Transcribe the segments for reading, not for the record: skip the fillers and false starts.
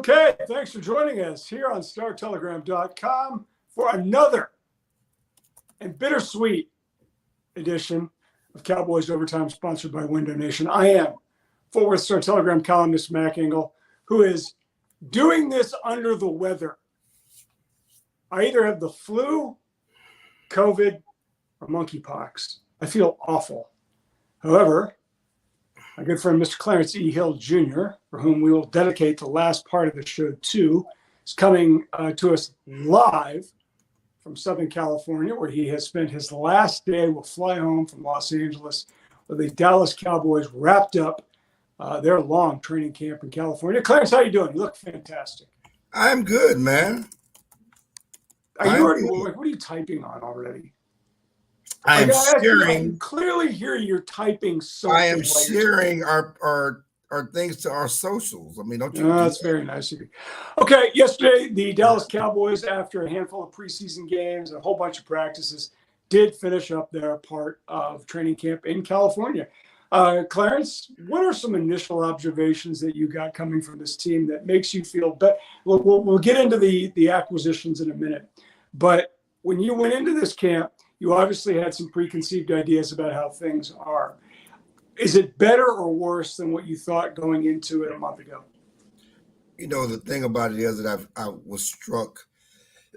Okay, thanks for joining us here on StarTelegram.com for another and bittersweet edition of Cowboys Overtime, sponsored by Window Nation. I am Fort Worth Star Telegram columnist Mac Engel, who is doing this under the weather. I either have the flu, COVID, or monkeypox. I feel awful. However, my good friend, Mr. Clarence E. Hill Jr., for whom we will dedicate the last part of the show to, is coming to us live from Southern California, where he has spent his last day. Will fly home from Los Angeles, where the Dallas Cowboys wrapped up their long training camp in California. Clarence, how you doing? You look fantastic. I'm good, man. Are you already? What are you typing on already? I'm sharing. I can clearly hear you're typing something. I am sharing our things to our socials. I mean, don't you? That's very nice of you. Okay, yesterday the Dallas Cowboys, after a handful of preseason games and a whole bunch of practices, did finish up their part of training camp in California. Clarence, what are some initial observations that you got coming from this team that makes you feel better? We'll get into the acquisitions in a minute, but when you went into this camp, you obviously had some preconceived ideas about how things are. Is it better or worse than what you thought going into it a month ago? You know, the thing about it is that I was struck.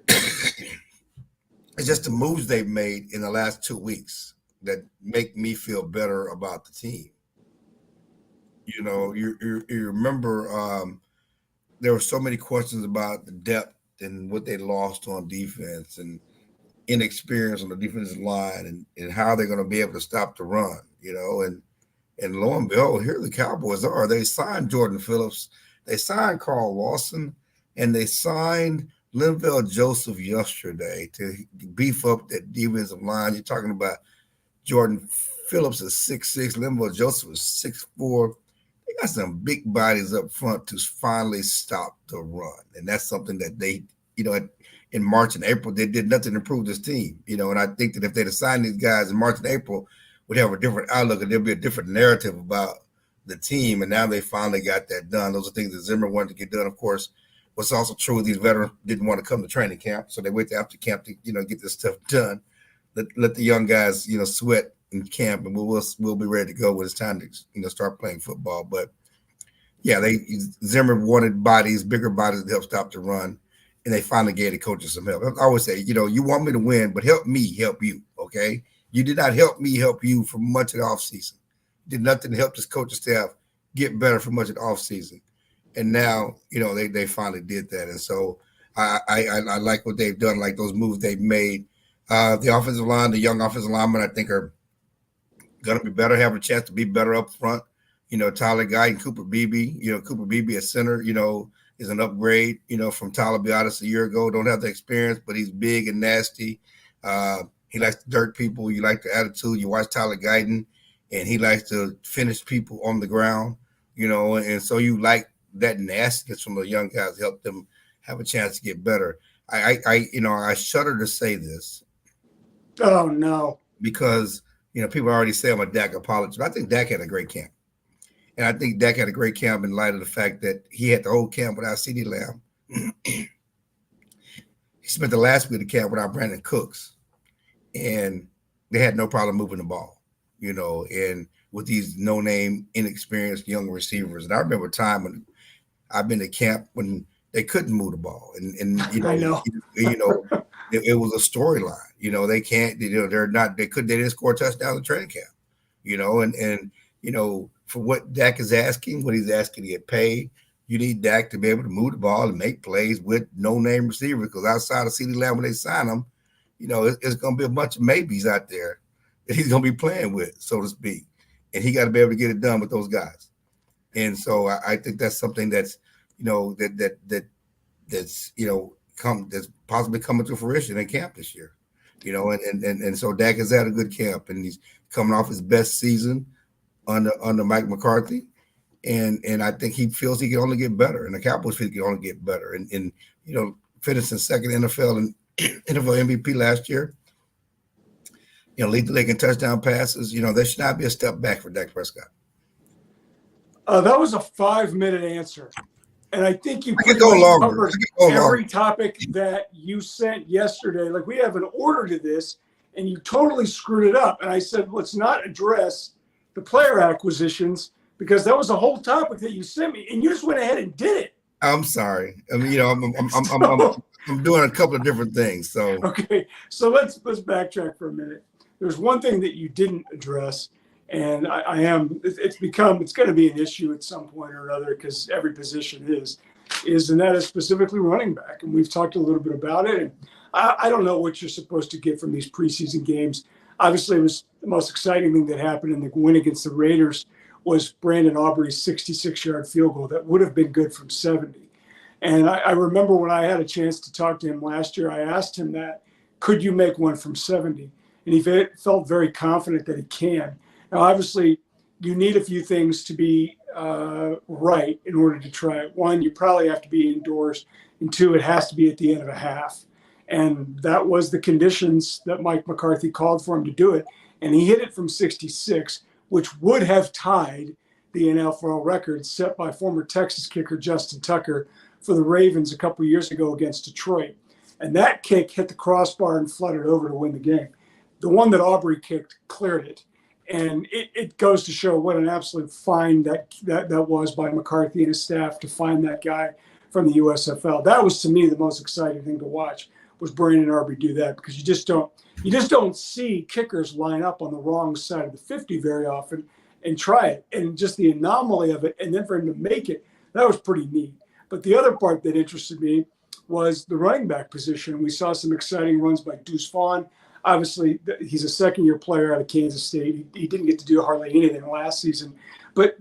It's just the moves they've made in the last 2 weeks that make me feel better about the team. You know, you remember there were so many questions about the depth and what they lost on defense and inexperience on the defensive line and how they're going to be able to stop the run, you know, and lo and behold, here the Cowboys are. They signed Jordan Phillips, they signed Carl Lawson, and they signed Linval Joseph yesterday to beef up that defensive line. You're talking about Jordan Phillips is 6'6", Linval Joseph is 6'4". They got some big bodies up front to finally stop the run, and that's something that they, you know, in March and April, they did nothing to improve this team, you know, and I think that if they'd have signed these guys in March and April, we'd have a different outlook and there'd be a different narrative about the team. And now they finally got that done. Those are things that Zimmer wanted to get done. Of course, what's also true, these veterans didn't want to come to training camp, so they wait till after camp to, you know, get this stuff done. Let the young guys, you know, sweat in camp, and we'll be ready to go when it's time to, you know, start playing football. But yeah, Zimmer wanted bodies, bigger bodies to help stop the run. And they finally gave the coaches some help. I always say, you know, you want me to win, but help me help you, okay? You did not help me help you for much of the offseason. You did nothing to help this coaching staff get better for much of the offseason. And now, you know, they finally did that. And so I like what they've done, like those moves they've made. The offensive line, the young offensive linemen, I think are going to be better, have a chance to be better up front. You know, Tyler Guy and Cooper Beebe, you know, Cooper Beebe at center, you know, is an upgrade, you know, from Tyler Biadasz a year ago. Don't have the experience, but he's big and nasty. He likes to dirt people. You like the attitude. You watch Tyler Guyton, and he likes to finish people on the ground, you know, and so you like that nastiness from the young guys, help them have a chance to get better. I shudder to say this. Oh, no. Because, you know, people already say I'm a Dak apologist, but I think Dak had a great camp. And I think Dak had a great camp in light of the fact that he had the whole camp without CeeDee Lamb. He spent the last week of the camp without Brandon Cooks. And they had no problem moving the ball, you know, and with these no-name, inexperienced young receivers. And I remember a time when I've been to camp when they couldn't move the ball. And you know, I know. It was a storyline. You know, they can't, you know, they didn't score a touchdown in training camp, you know, and you know, for what Dak is asking, what he's asking to get paid, you need Dak to be able to move the ball and make plays with no-name receivers, because outside of CeeDee Lamb, when they sign him, you know, it's going to be a bunch of maybes out there that he's going to be playing with, so to speak. And he got to be able to get it done with those guys. And so I think that's something that's, you know, that's, you know, that's possibly coming to fruition in camp this year, you know, and so Dak has had a good camp, and he's coming off his best season under Mike McCarthy, and I think he feels he can only get better, and the Cowboys feel he can only get better, and you know, finishing second NFL and NFL MVP last year, you know, lead the league in touchdown passes. You know, there should not be a step back for Dak Prescott. That was a 5-minute answer. And I think you I could pretty go much longer. I covered could go every longer. topic that you sent yesterday. Like, we have an order to this, and you totally screwed it up. And I said, let's not address the player acquisitions because that was a whole topic that you sent me, and you just went ahead and did it. I'm sorry. I mean, So, I'm doing a couple of different things. So okay, so let's backtrack for a minute. There's one thing that you didn't address, and it's going to be an issue at some point or another because every position and that is specifically running back. And we've talked a little bit about it. And I don't know what you're supposed to get from these preseason games. Obviously, it was the most exciting thing that happened in the win against the Raiders was Brandon Aubrey's 66-yard field goal that would have been good from 70. And I remember when I had a chance to talk to him last year, I asked him that, could you make one from 70? And he felt very confident that he can. Now, obviously, you need a few things to be right in order to try it. One, you probably have to be indoors. And two, it has to be at the end of a half. And that was the conditions that Mike McCarthy called for him to do it. And he hit it from 66, which would have tied the NFL record set by former Texas kicker Justin Tucker for the Ravens a couple of years ago against Detroit. And that kick hit the crossbar and flooded over to win the game. The one that Aubrey kicked cleared it. And it goes to show what an absolute find that was by McCarthy and his staff to find that guy from the USFL. That was, to me, the most exciting thing to watch was Brandon Aubrey do that, because you just don't see kickers line up on the wrong side of the 50 very often and try it. And just the anomaly of it, and then for him to make it, that was pretty neat. But the other part that interested me was the running back position. We saw some exciting runs by Deuce Vaughn. Obviously, he's a second-year player out of Kansas State. He didn't get to do hardly anything last season. But,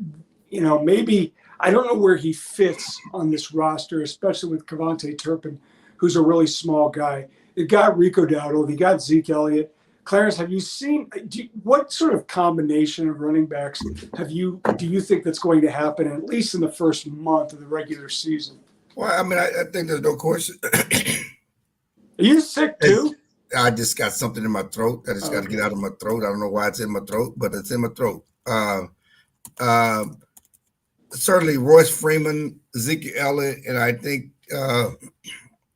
maybe I don't know where he fits on this roster, especially with Cavante Turpin, who's a really small guy. They got Rico Dowdle. They got Zeke Elliott. Clarence, have you seen what sort of combination of running backs do you think that's going to happen, at least in the first month of the regular season? well, I mean, I think there's no question. Are you sick too? I just got something in my throat. I just got to get out of my throat. I don't know why it's in my throat, but it's in my throat. Certainly Royce Freeman, Zeke Elliott, and I think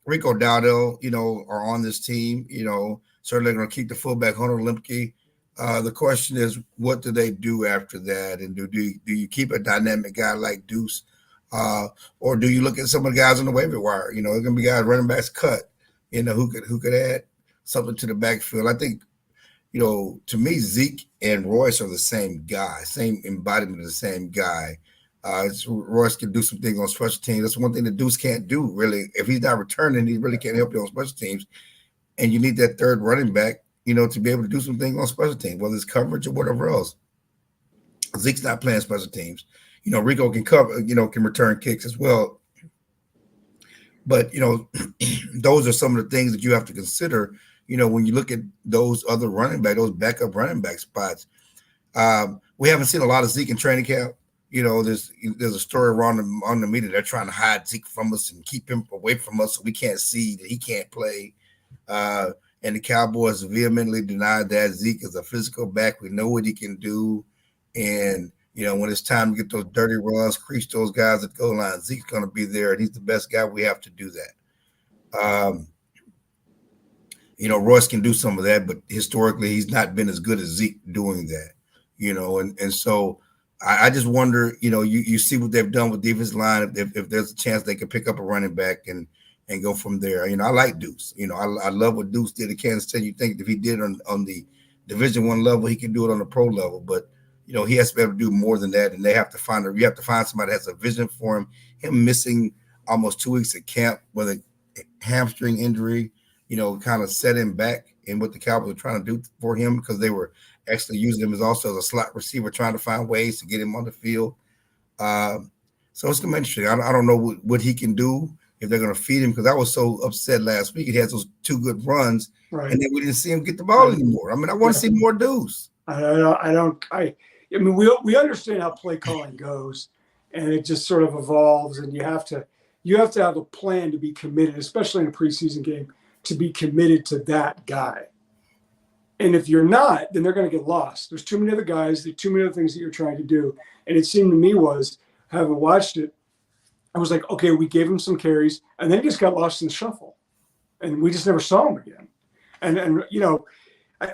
Rico Dowdle, are on this team. Certainly going to keep the fullback Hunter Lemke. The question is, what do they do after that? And do you keep a dynamic guy like Deuce, or do you look at some of the guys on the waiver wire? There's going to be guys running backs cut, who could add something to the backfield. I think, to me, Zeke and Royce are the same guy, same embodiment of the same guy. Royce can do some things on special teams. That's one thing that Deuce can't do, really. If he's not returning, he really can't help you on special teams. And you need that third running back, to be able to do some things on special teams, whether it's coverage or whatever else. Zeke's not playing special teams. Rico can cover, can return kicks as well. But, those are some of the things that you have to consider, when you look at those other those backup running back spots. We haven't seen a lot of Zeke in training camp. There's a story around on the media. They're trying to hide Zeke from us and keep him away from us so we can't see that he can't play. And the Cowboys vehemently denied that. Zeke is a physical back. We know what he can do. And, when it's time to get those dirty runs, crease those guys at the goal line, Zeke's going to be there, and he's the best guy. We have to do that. Royce can do some of that, but historically he's not been as good as Zeke doing that, and so I just wonder, you see what they've done with defensive line. If there's a chance they could pick up a running back and go from there. I like Deuce. I love what Deuce did at Kansas City. You think if he did it on the Division I level, he can do it on the pro level. But he has to be able to do more than that. And you have to find somebody that has a vision for him. Him missing almost 2 weeks at camp with a hamstring injury, kind of set him back in what the Cowboys were trying to do for him, because they were actually using him as also as a slot receiver, trying to find ways to get him on the field. So it's going to be interesting. I don't know what he can do, if they're going to feed him, because I was so upset last week. He had those 2 good runs, right, and then we didn't see him get the ball anymore. I mean, I want to see more Deuce. I mean, we understand how play calling goes, and it just sort of evolves, and you have to have a plan to be committed, especially in a preseason game, to be committed to that guy. And if you're not, then they're going to get lost. There's too many other guys. There's too many other things that you're trying to do. And it seemed to me having watched it, I was like, okay, we gave him some carries, and then he just got lost in the shuffle, and we just never saw him again. And you know,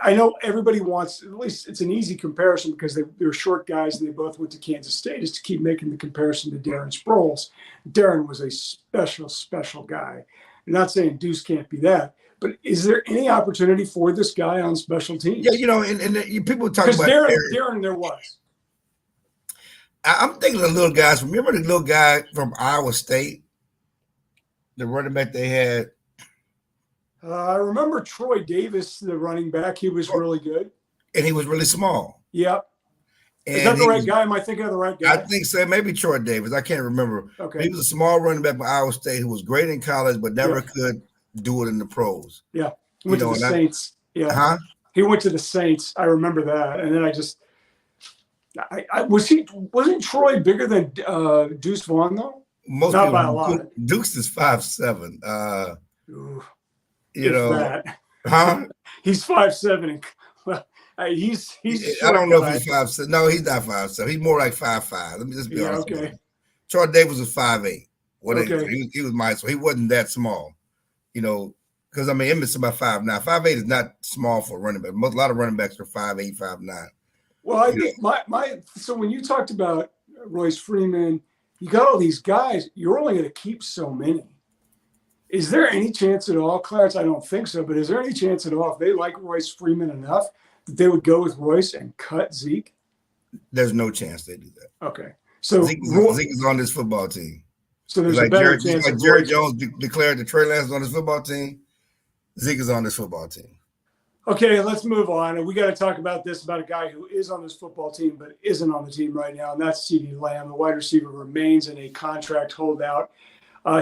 I know everybody wants, at least it's an easy comparison because they're short guys and they both went to Kansas State, is to keep making the comparison to Darren Sproles. Darren was a special, special guy. I'm not saying Deuce can't be that, but is there any opportunity for this guy on special teams? Yeah, you know, and people talk Because about Darren, there was. I'm thinking of the little guys. Remember the little guy from Iowa State, the running back they had? I remember Troy Davis, the running back. He was really good. And he was really small. Yep. And is that the right guy? Am I thinking of the right guy? I think so. Maybe Troy Davis. I can't remember. Okay. He was a small running back from Iowa State who was great in college, but never could do it in the pros. Yeah. He went to the Saints. Yeah. Huh? He went to the Saints. I remember that. And then wasn't Troy bigger than Deuce Vaughn though? Most Not people, by a lot. Deuce is 5'7". You if know, that. huh? He's 5'7", and he's. I don't know if he's 5'7". No, he's not 5'7". He's more like 5'5". Let me just be honest. Okay. With you. Troy Davis was 5'8". Okay. He was my, so he wasn't that small. You know, because I mean, Emmett's about 5'9". 5'8" is not small for a running back. A lot of running backs are 5'8", 5'9". Well, I think so when you talked about Royce Freeman, you got all these guys. You're only going to keep so many. Is there any chance at all, Clarence? I don't think so, but is there any chance at all if they like Royce Freeman enough that they would go with Royce and cut Zeke? There's no chance they do that. Okay. So Zeke is on this football team. So there's a better chance. Like Jerry Jones declared that Trey Lance is on this football team. Zeke is on this football team. Okay, let's move on. And we got to talk about a guy who is on this football team but isn't on the team right now, and that's CeeDee Lamb. The wide receiver remains in a contract holdout.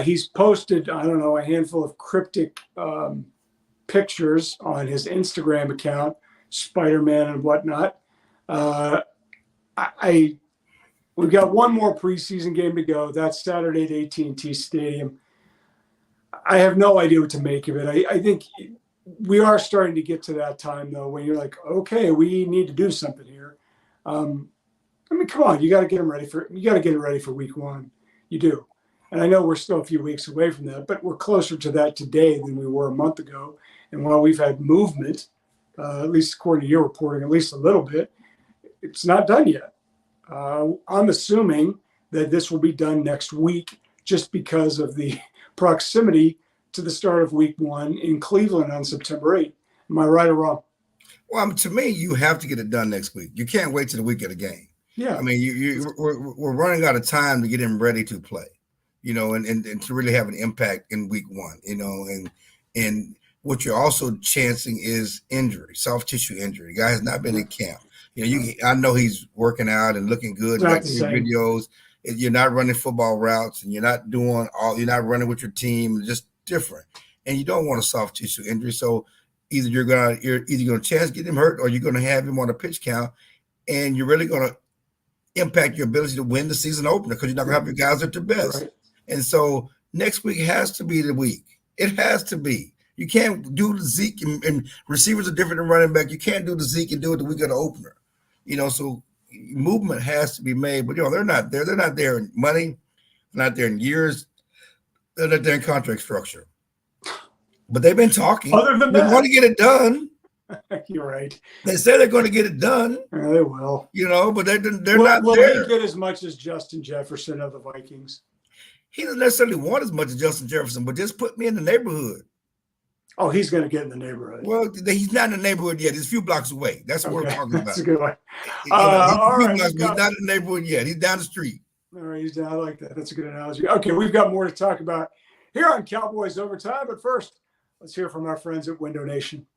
He's posted, I don't know, a handful of cryptic pictures on his Instagram account, Spider-Man and whatnot. We've got one more preseason game to go. That's Saturday at AT&T Stadium. I have no idea what to make of it. I think we are starting to get to that time, though, when you're like, okay, we need to do something here. I mean, come on, you got to get it ready for week one. You do. And I know we're still a few weeks away from that, but we're closer to that today than we were a month ago. And while we've had movement, at least according to your reporting, at least a little bit, it's not done yet. I'm assuming that this will be done next week just because of the proximity to the start of week one in Cleveland on September 8th. Am I right or wrong? Well, to me, you have to get it done next week. You can't wait till the week of the game. Yeah. I mean, we're running out of time to get him ready to play, you know, and to really have an impact in week one, you know, and what you're also chancing is injury, soft tissue injury. The guy has not been in camp. You know, I know he's working out and looking good. Like your videos, you're not running football routes, and you're not running with your team. It's just different, and you don't want a soft tissue injury. So either you're gonna chance get him hurt, or you're gonna have him on a pitch count, and you're really gonna impact your ability to win the season opener because you're not gonna have your guys at their best. Right. And so next week has to be the week. It has to be. You can't do the Zeke and receivers are different than running back. You can't do the Zeke and do it the week of the opener. You know, so movement has to be made. But, you know, they're not there. They're not there in money. They're not there in years. They're not there in contract structure. But they've been talking. Other than they that, want to get it done. You're right. They say they're going to get it done. Yeah, they will. You know, but they're not there. Will he get as much as Justin Jefferson of the Vikings? He doesn't necessarily want as much as Justin Jefferson, but just put me in the neighborhood. Oh, he's going to get in the neighborhood. Well, he's not in the neighborhood yet. He's a few blocks away. That's what we're talking about. That's a good one. All right. He's not in the neighborhood yet. He's down the street. All right, he's down. I like that. That's a good analogy. Okay, we've got more to talk about here on Cowboys Overtime. But first, let's hear from our friends at Window Nation.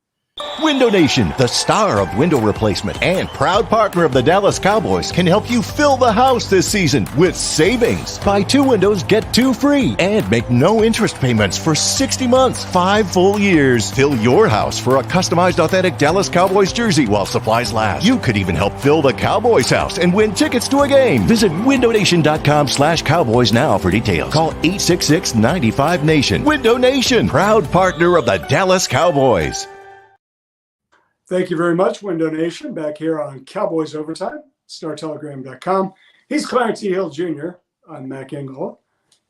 Window Nation, the star of window replacement and proud partner of the Dallas Cowboys, can help you fill the house this season with savings. Buy 2 windows, get 2 free, and make no interest payments for 60 months, 5 full years. Fill your house for a customized authentic Dallas Cowboys jersey while supplies last. You could even help fill the Cowboys house and win tickets to a game. Visit windownation.com/Cowboys now for details. Call 866-95-NATION. Window Nation, proud partner of the Dallas Cowboys. Thank you very much, Window Nation. Back here on Cowboys Overtime, StarTelegram.com. He's Clarence E. Hill Jr. I'm Mac Engel.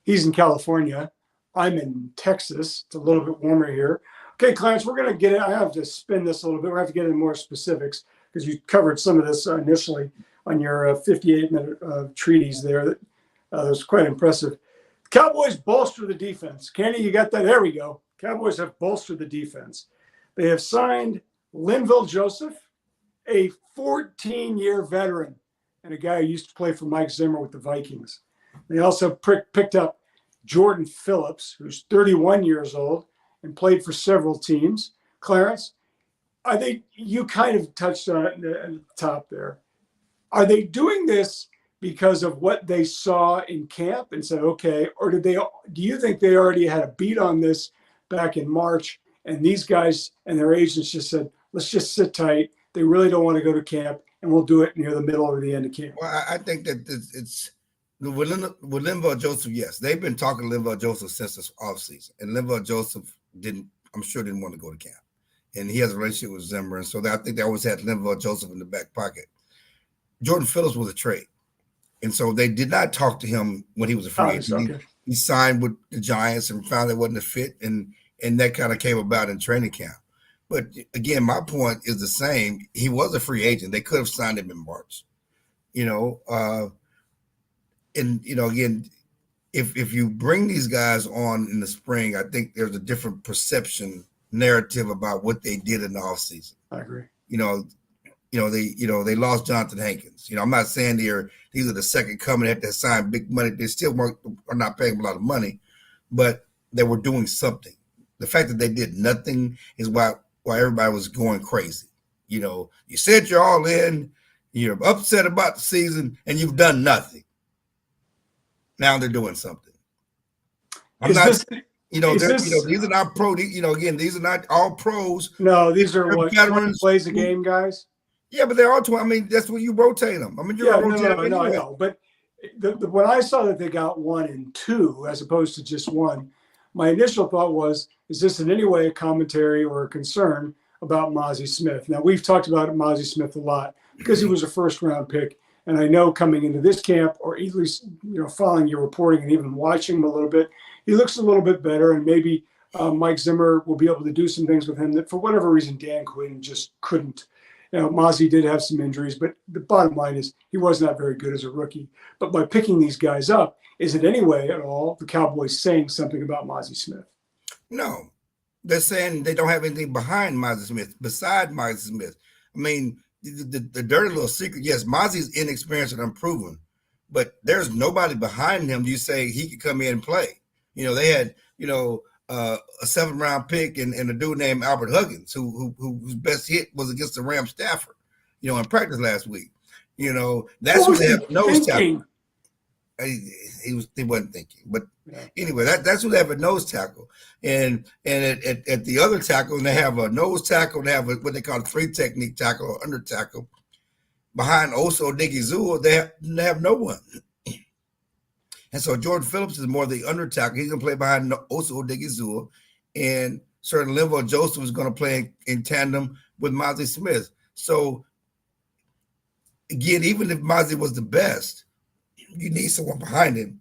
He's in California. I'm in Texas. It's a little bit warmer here. Okay, Clarence, we're going to get it. I have to spin this a little bit. We're going to have to get into more specifics because you covered some of this initially on your 58-minute treatise there. That was quite impressive. Cowboys bolster the defense. Kenny, you got that? There we go. Cowboys have bolstered the defense. They have signed Linville Joseph, a 14-year veteran and a guy who used to play for Mike Zimmer with the Vikings. They also picked up Jordan Phillips, who's 31 years old and played for several teams. Clarence, you kind of touched on it at the top there. Are they doing this because of what they saw in camp and said, okay, or do you think they already had a beat on this back in March and these guys and their agents just said, let's just sit tight. They really don't want to go to camp and we'll do it near the middle or the end of camp? Well, I think that it's with Linville Joseph, yes. They've been talking to Linville Joseph since this offseason. And Linville Joseph didn't want to go to camp. And he has a relationship with Zimmer. And so I think they always had Linville Joseph in the back pocket. Jordan Phillips was a trade. And so they did not talk to him when he was a free agent. Okay. He signed with the Giants and found it wasn't a fit. And that kind of came about in training camp. But again, my point is the same. He was a free agent. They could have signed him in March. Again, if you bring these guys on in the spring, I think there's a different perception narrative about what they did in the offseason. I agree. They lost Jonathan Hankins. I'm not saying these are the second coming after they signed big money. They still are not paying them a lot of money, but they were doing something. The fact that they did nothing is why everybody was going crazy. You said you're all in, you're upset about the season, and you've done nothing. Now they're doing something. These are not pro. These are not all pros. No, these are what, veterans plays a game, guys. Yeah, but they're all 20. I mean, that's when you rotate them. I mean, I know. But when I saw that they got 1 and 2 as opposed to just 1, my initial thought was, is this in any way a commentary or a concern about Mazi Smith? Now, we've talked about Mazi Smith a lot because he was a first-round pick. And I know coming into this camp, or at least following your reporting and even watching him a little bit, he looks a little bit better. And maybe Mike Zimmer will be able to do some things with him that, for whatever reason, Dan Quinn just couldn't. Mazi did have some injuries, but the bottom line is he was not very good as a rookie. But by picking these guys up, is it any way at all the Cowboys saying something about Mazi Smith? No, they're saying they don't have anything behind Mazi Smith, beside Mazi Smith. I mean, the dirty little secret, yes, Mazi's inexperienced and unproven, but there's nobody behind him. You say he could come in and play. They had, a 7th-round pick and a dude named Albert Huggins, whose best hit was against the Rams staffer, in practice last week. That's what they have nose tackle. He wasn't thinking, but anyway, that's who they have a nose tackle, and at the other tackle, they have a nose tackle. They have what they call a 3 technique tackle or under tackle. Behind Oso Odigizua, they have no one, and so Jordan Phillips is more the under tackle. He's going to play behind Oso Odigizua, and certainly Linville Joseph is going to play in tandem with Mazi Smith. So again, even if Mazi was the best, you need someone behind him.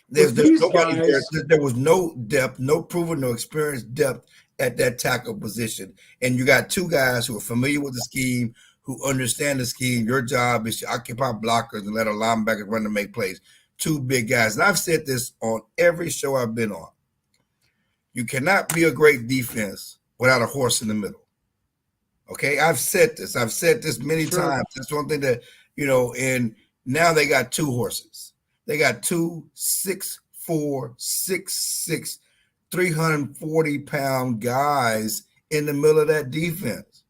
There's nobody there. There was no depth, no proven, no experienced depth at that tackle position. And you got 2 guys who are familiar with the scheme, who understand the scheme. Your job is to occupy blockers and let a linebacker run to make plays. 2 big guys. And I've said this on every show I've been on. You cannot be a great defense without a horse in the middle. Okay? I've said this. Many times. That's one thing that, and now they got 2 horses. They got 2 6'4", 6'6", 340-pound guys in the middle of that defense.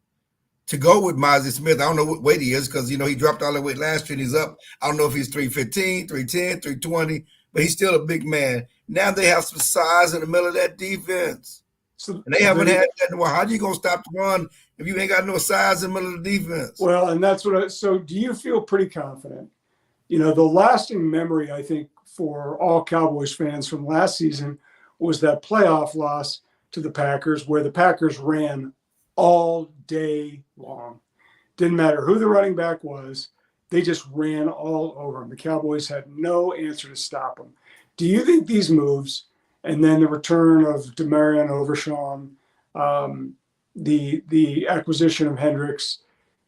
To go with Mazi Smith, I don't know what weight he is because, he dropped all the weight last year and he's up. I don't know if he's 315, 310, 320, but he's still a big man. Now they have some size in the middle of that defense. And they haven't had that in a while. How are you going to stop the run if you ain't got no size in the middle of the defense? Well, and that's so do you feel pretty confident? The lasting memory, I think, for all Cowboys fans from last season was that playoff loss to the Packers where the Packers ran all day long. Didn't matter who the running back was. they just ran all over them. The Cowboys had no answer to stop them. Do you think these moves and then the return of Demarion Overshawn, the acquisition of Hendricks,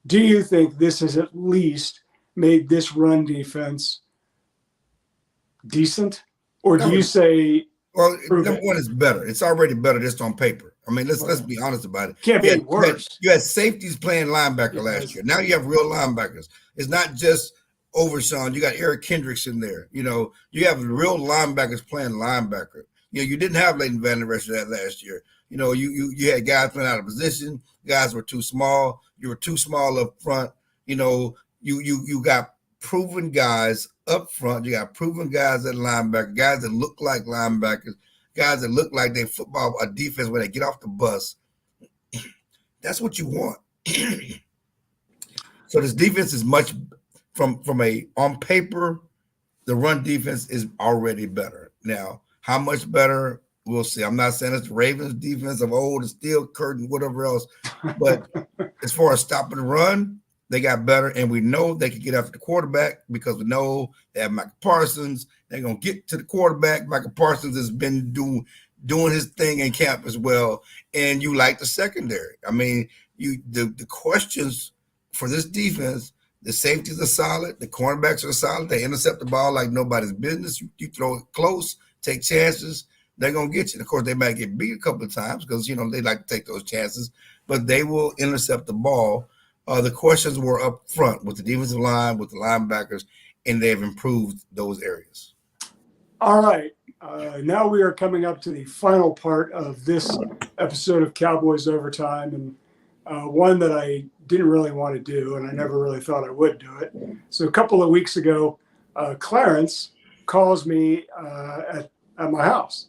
do you think this has at least made this run defense decent? Or do you say, well, number one, it's better. It's already better just on paper. I mean, let's be honest about it. Can't be any worse. You had safeties playing linebacker last year. Now you have real linebackers. It's not just Overshawn. You got Eric Kendricks in there. You know, you have real linebackers playing linebacker. You know, you didn't have Leighton Van Der Esch that last year. You know, you had guys playing out of position. Guys were too small. You were too small up front. You know, you got proven guys up front. You got proven guys at linebacker, guys that look like linebackers, guys that look like they football a defense when they get off the bus. That's what you want. So this defense is much from a on paper, the run defense is already better. Now, how much better, we'll see. I'm not saying it's the Ravens defense of old, the steel curtain, whatever else. But as far as stopping the run, they got better, and we know they can get after the quarterback because we know they have Micah Parsons. They're going to get to the quarterback. Micah Parsons has been doing his thing in camp as well, and you like the secondary. I mean, the questions for this defense, the safeties are solid, the cornerbacks are solid. They intercept the ball like nobody's business. You throw it close, take chances, they're going to get you. Of course, they might get beat a couple of times because, you know, they like to take those chances, but they will intercept the ball. The questions were up front with the defensive line, with the linebackers, and they've improved those areas. All right. Now we are coming up to the final part of this episode of Cowboys Overtime, and one that I didn't really want to do, and I never really thought I would do it. So a couple of weeks ago, Clarence calls me at my house,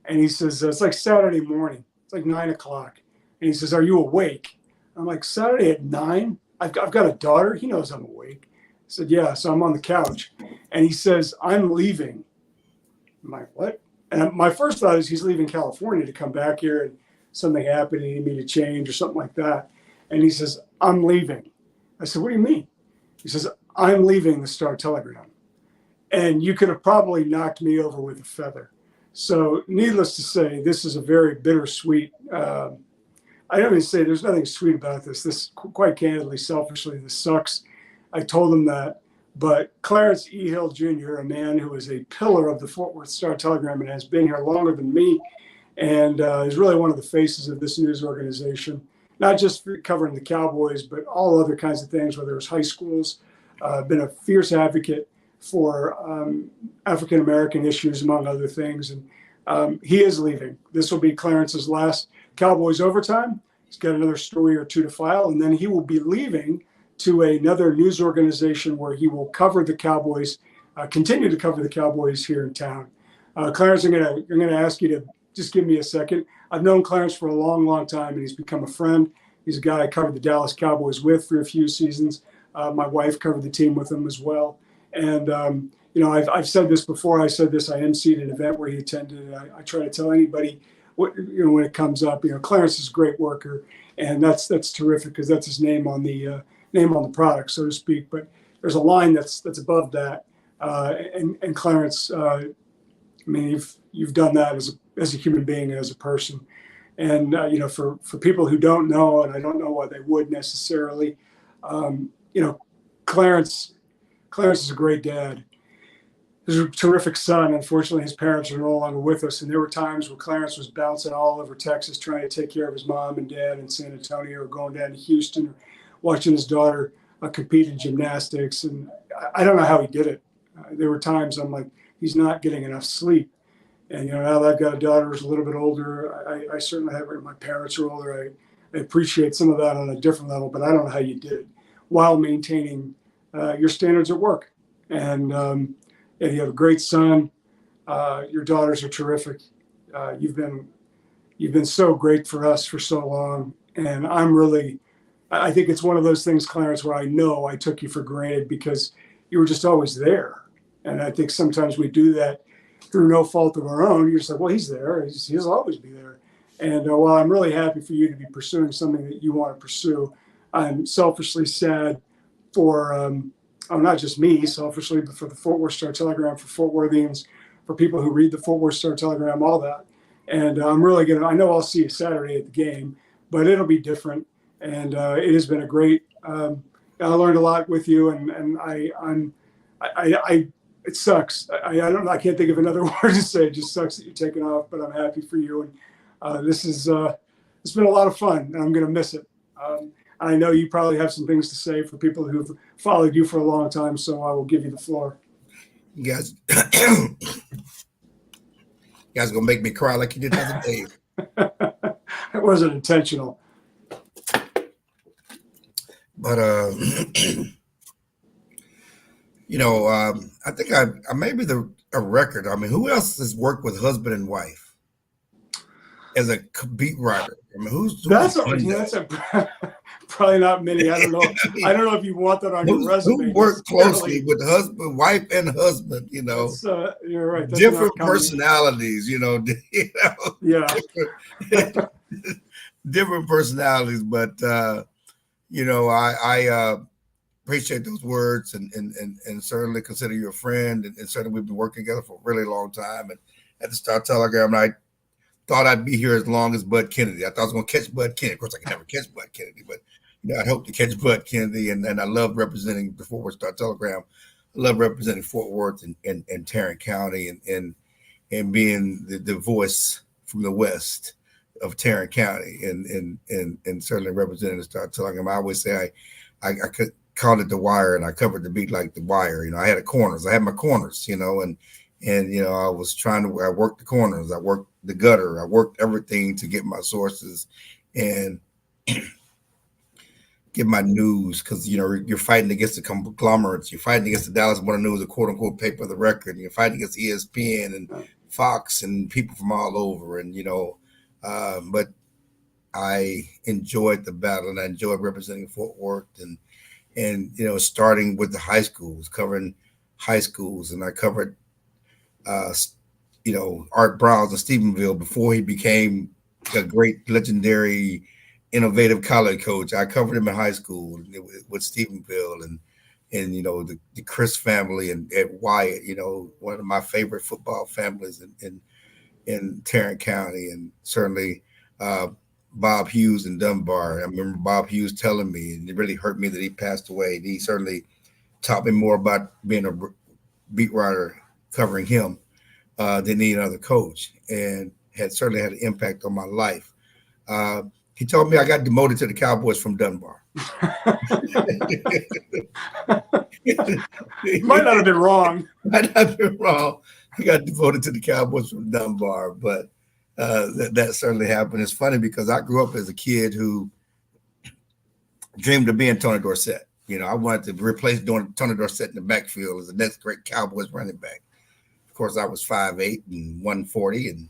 and he says, it's like Saturday morning. It's like 9 o'clock. And he says, are you awake? I'm like, Saturday at 9? I've got a daughter. He knows I'm awake. I said, yeah. So I'm on the couch. And he says, I'm leaving. I'm like, what? And my first thought is he's leaving California to come back here and something happened and he needed me to change or something like that. And he says, I'm leaving. I said, what do you mean? He says, I'm leaving the Star Telegram. And you could have probably knocked me over with a feather. So needless to say, this is a very bittersweet I don't even say there's nothing sweet about this. This, quite candidly, selfishly, this sucks. I told him that. But Clarence E. Hill Jr., a man who is a pillar of the Fort Worth Star Telegram and has been here longer than me and is really one of the faces of this news organization, not just covering the Cowboys, but all other kinds of things, whether it's high schools, been a fierce advocate for African-American issues, among other things. And he is leaving. This will be Clarence's last Cowboys Overtime. He's got another story or two to file, and then he will be leaving to another news organization where he will cover the Cowboys, continue to cover the Cowboys here in town. Clarence, I'm going to ask you to just give me a second. I've known Clarence for a long, long time, and he's become a friend. He's a guy I covered the Dallas Cowboys with for a few seasons. My wife covered the team with him as well. And, you know, I've said this before. I said this. I emceed an event where he attended. I try to tell anybody, when it comes up, Clarence is a great worker, and that's terrific because that's his name on the product, so to speak. But there's a line that's above that, and Clarence, I mean, you've done that as a human being and as a person, and for people who don't know, and I don't know why they would necessarily, Clarence is a great dad. He's a terrific son. Unfortunately, his parents are no longer with us. And there were times where Clarence was bouncing all over Texas trying to take care of his mom and dad in San Antonio, or going down to Houston, or watching his daughter compete in gymnastics. And I don't know how he did it. There were times I'm like, he's not getting enough sleep. And, now that I've got a daughter who's a little bit older, I certainly have, my parents are older. I appreciate some of that on a different level, but I don't know how you did it while maintaining your standards at work. And you have a great son. Your daughters are terrific. You've been so great for us for so long. And I think it's one of those things, Clarence, where I know I took you for granted because you were just always there. And I think sometimes we do that through no fault of our own. You're just like, well, he's there. He'll always be there. And while I'm really happy for you to be pursuing something that you want to pursue, I'm selfishly sad for not just me selfishly, but for the Fort Worth Star Telegram, for Fort Worthians, for people who read the Fort Worth Star Telegram, all that. And I'm really going to, I know I'll see you Saturday at the game, but it'll be different. And it has been a great, I learned a lot with you, and it sucks. I don't know. I can't think of another word to say. It just sucks that you're taking off, but I'm happy for you. And it's been a lot of fun, and I'm going to miss it. I know you probably have some things to say for people who've followed you for a long time, so I will give you the floor. You guys, you guys gonna make me cry like you did the other day. It wasn't intentional. But I think I maybe a record. I mean, who else has worked with husband and wife as a beat writer? I mean, who's that's probably not many. I don't know. I don't know if you want that on your resume. Who worked closely with husband, wife, and husband? You're right. That's different personalities. Yeah. Different personalities, but I appreciate those words and certainly consider you a friend, and certainly we've been working together for a really long time. And at the Star Telegram, I thought I'd be here as long as Bud Kennedy. I thought I was going to catch Bud Kennedy. Of course, I could never catch Bud Kennedy, but I'd hope to catch Bud Kennedy. And I love representing the Fort Worth Star Telegram. I love representing Fort Worth and Tarrant County and being the voice from the West of Tarrant County and certainly representing the Star Telegram. I always say I could call it the wire, and I covered the beat like the wire. I had I had my corners, and I was I worked the corners, I worked the gutter, I worked everything to get my sources and get my news, because you're fighting against the conglomerates, you're fighting against the Dallas Morning News, a quote unquote paper of the record, and you're fighting against ESPN and Fox and people from all over, and but I enjoyed the battle, and I enjoyed representing Fort Worth, and starting with the high schools, covering high schools, and I covered Art Browns in Stephenville before he became a great, legendary, innovative college coach. I covered him in high school with Stephenville, and the Chris family and Ed Wyatt, one of my favorite football families in Tarrant County, and certainly Bob Hughes in Dunbar. I remember Bob Hughes telling me, and it really hurt me that he passed away. And he certainly taught me more about being a beat writer covering him than any other coach, and certainly had an impact on my life. He told me I got demoted to the Cowboys from Dunbar. Might not have been wrong. Might not have been wrong. He got devoted to the Cowboys from Dunbar, but that certainly happened. It's funny because I grew up as a kid who dreamed of being Tony Dorsett. I wanted to replace Tony Dorsett in the backfield as the next great Cowboys running back. Of course, I was 5'8" and 140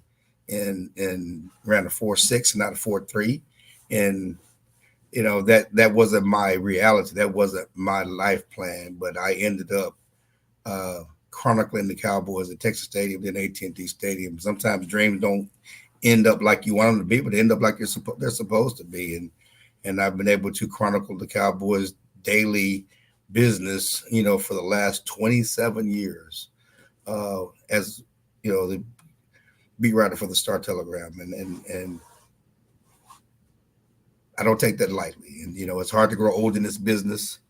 and ran a 4.6 and not a 4.3. And that wasn't my reality. That wasn't my life plan. But I ended up chronicling the Cowboys at Texas Stadium, then AT&T Stadium. Sometimes dreams don't end up like you want them to be, but they end up like they're supposed to be. And I've been able to chronicle the Cowboys' daily business, for the last 27 years as the beat writer for the Star Telegram, and I don't take that lightly. And it's hard to grow old in this business.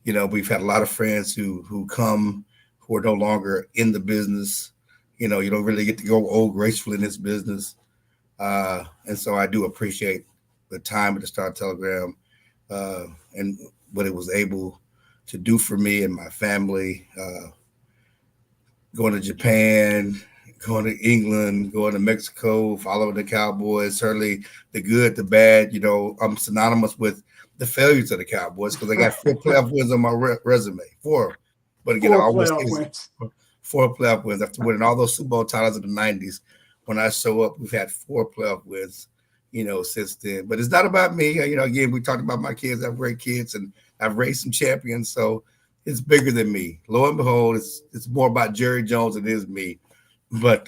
We've had a lot of friends who come who are no longer in the business. You don't really get to go old gracefully in this business. And so I do appreciate the time at the Star Telegram and what it was able to do for me and my family. Going to Japan, going to England, going to Mexico, following the Cowboys, certainly the good, the bad. I'm synonymous with the failures of the Cowboys because I got 4 playoff wins on my resume. 4. But again, 4 playoff wins. 4 playoff wins after winning all those Super Bowl titles in the 90s. When I show up, we've had 4 playoff wins, since then. But it's not about me. Again, we talked about my kids. I have great kids, and I've raised some champions. So it's bigger than me. Lo and behold, it's more about Jerry Jones than it is me. But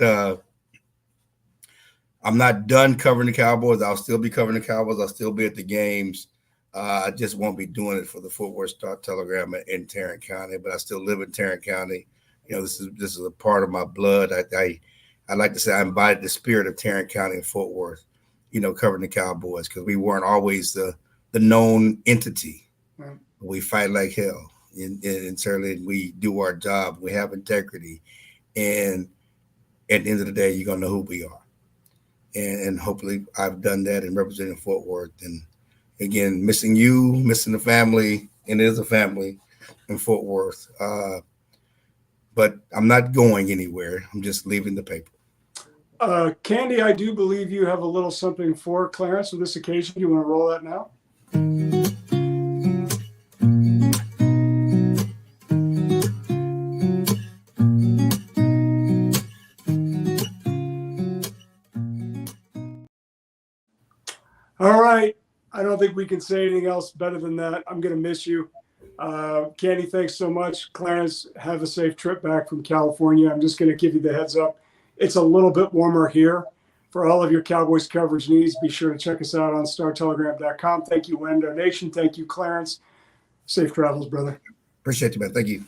I'm not done covering the Cowboys. I'll still be covering the Cowboys. I'll still be at the games. I just won't be doing it for the Fort Worth Star Telegram in Tarrant County, but I still live in Tarrant County. This is a part of my blood. I like to say I embodied the spirit of Tarrant County and Fort Worth, covering the Cowboys, because we weren't always the known entity. Right. We fight like hell, and certainly we do our job. We have integrity, and at the end of the day, you're gonna know who we are. And hopefully, I've done that in representing Fort Worth. And again, missing you, missing the family, and it is a family in Fort Worth. But I'm not going anywhere. I'm just leaving the paper. Candy, I do believe you have a little something for Clarence on this occasion. Do you want to roll that now? All right. I don't think we can say anything else better than that. I'm going to miss you. Candy, thanks so much. Clarence, have a safe trip back from California. I'm just going to give you the heads up. It's a little bit warmer here. For all of your Cowboys coverage needs, be sure to check us out on StarTelegram.com. Thank you, Window Nation. Thank you, Clarence. Safe travels, brother. Appreciate you, man. Thank you.